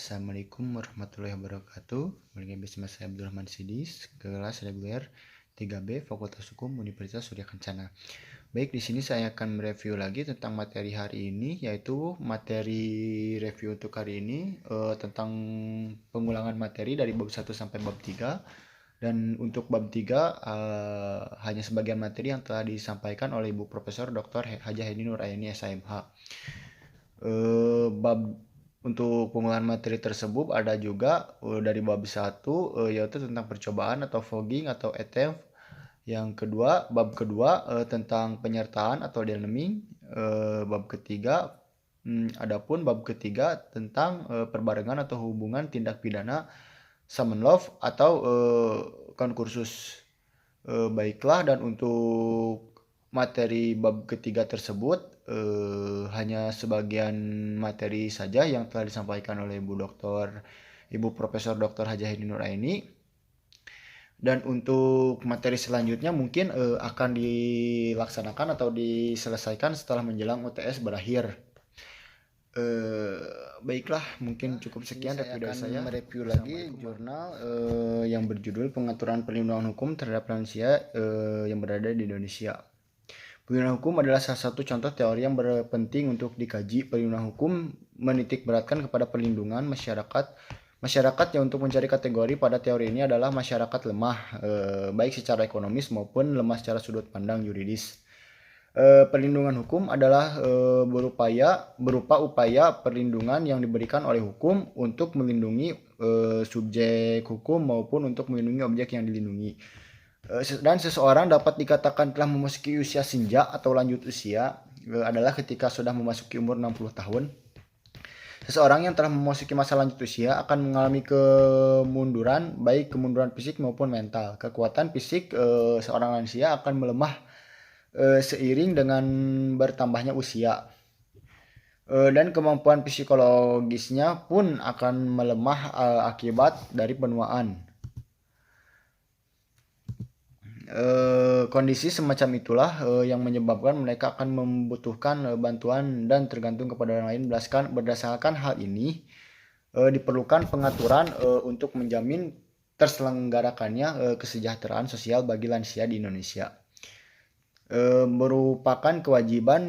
Assalamualaikum warahmatullahi wabarakatuh. Balik bersama saya Abdurrahman Sidis, kelas reguler 3B Fakultas Hukum Universitas Surya Kencana. Baik, di sini saya akan mereview lagi tentang materi hari ini, yaitu materi review untuk hari ini tentang pengulangan materi dari bab 1 sampai bab 3. Dan untuk bab 3 hanya sebagian materi yang telah disampaikan oleh Ibu Profesor Dr. Hajah Heni Nuraini SMH. Bab untuk pengulangan materi tersebut ada juga dari bab 1 yaitu tentang percobaan atau fogging atau attempt. Yang kedua, bab kedua tentang penyertaan atau dynaming. Bab ketiga, adapun bab ketiga tentang perbarengan atau hubungan tindak pidana summon love atau konkursus. Baiklah, dan untuk materi bab ketiga tersebut hanya sebagian materi saja yang telah disampaikan oleh Ibu Profesor Dr. Hajah Heni Nuraini. Dan untuk materi selanjutnya mungkin akan dilaksanakan atau diselesaikan setelah menjelang UTS berakhir. Baiklah, mungkin cukup sekian review dari saya. Mereview lagi jurnal yang berjudul Pengaturan Perlindungan Hukum Terhadap Lansia yang berada di Indonesia. Perlindungan hukum adalah salah satu contoh teori yang berpenting untuk dikaji. Perlindungan hukum menitik beratkan kepada perlindungan masyarakat yang untuk mencari kategori pada teori ini adalah masyarakat lemah, baik secara ekonomis maupun lemah secara sudut pandang yuridis. Perlindungan hukum adalah berupa upaya perlindungan yang diberikan oleh hukum untuk melindungi subjek hukum maupun untuk melindungi objek yang dilindungi. Dan seseorang dapat dikatakan telah memasuki usia senja atau lanjut usia adalah ketika sudah memasuki umur 60 tahun. Seseorang yang telah memasuki masa lanjut usia akan mengalami kemunduran, baik kemunduran fisik maupun mental. Kekuatan fisik seorang lansia akan melemah seiring dengan bertambahnya usia. Dan kemampuan psikologisnya pun akan melemah akibat dari penuaan. Kondisi semacam itulah yang menyebabkan mereka akan membutuhkan bantuan dan tergantung kepada orang lain. Berdasarkan hal ini diperlukan pengaturan untuk menjamin terselenggarakannya kesejahteraan sosial bagi lansia di Indonesia. Merupakan kewajiban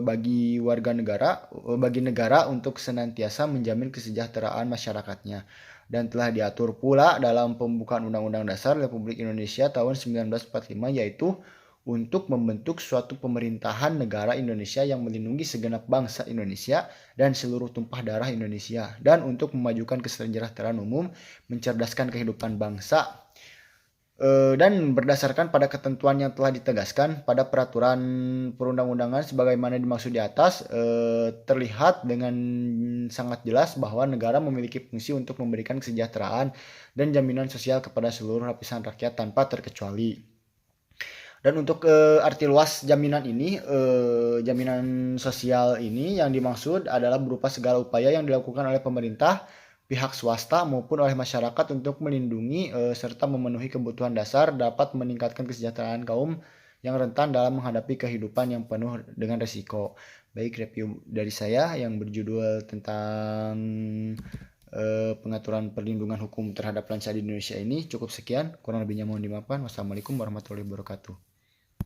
bagi negara untuk senantiasa menjamin kesejahteraan masyarakatnya, dan telah diatur pula dalam pembukaan Undang-Undang Dasar Republik Indonesia tahun 1945, yaitu untuk membentuk suatu pemerintahan negara Indonesia yang melindungi segenap bangsa Indonesia dan seluruh tumpah darah Indonesia, dan untuk memajukan kesejahteraan umum, mencerdaskan kehidupan bangsa. Dan berdasarkan pada ketentuan yang telah ditegaskan pada peraturan perundang-undangan sebagaimana dimaksud di atas, terlihat dengan sangat jelas bahwa negara memiliki fungsi untuk memberikan kesejahteraan dan jaminan sosial kepada seluruh lapisan rakyat tanpa terkecuali. Dan untuk arti luas jaminan ini, jaminan sosial ini yang dimaksud adalah berupa segala upaya yang dilakukan oleh pemerintah, pihak swasta maupun oleh masyarakat untuk melindungi serta memenuhi kebutuhan dasar, dapat meningkatkan kesejahteraan kaum yang rentan dalam menghadapi kehidupan yang penuh dengan risiko. Baik, review dari saya yang berjudul tentang pengaturan perlindungan hukum terhadap lansia di Indonesia ini cukup sekian. Kurang lebihnya mohon dimaafkan. Wassalamualaikum warahmatullahi wabarakatuh.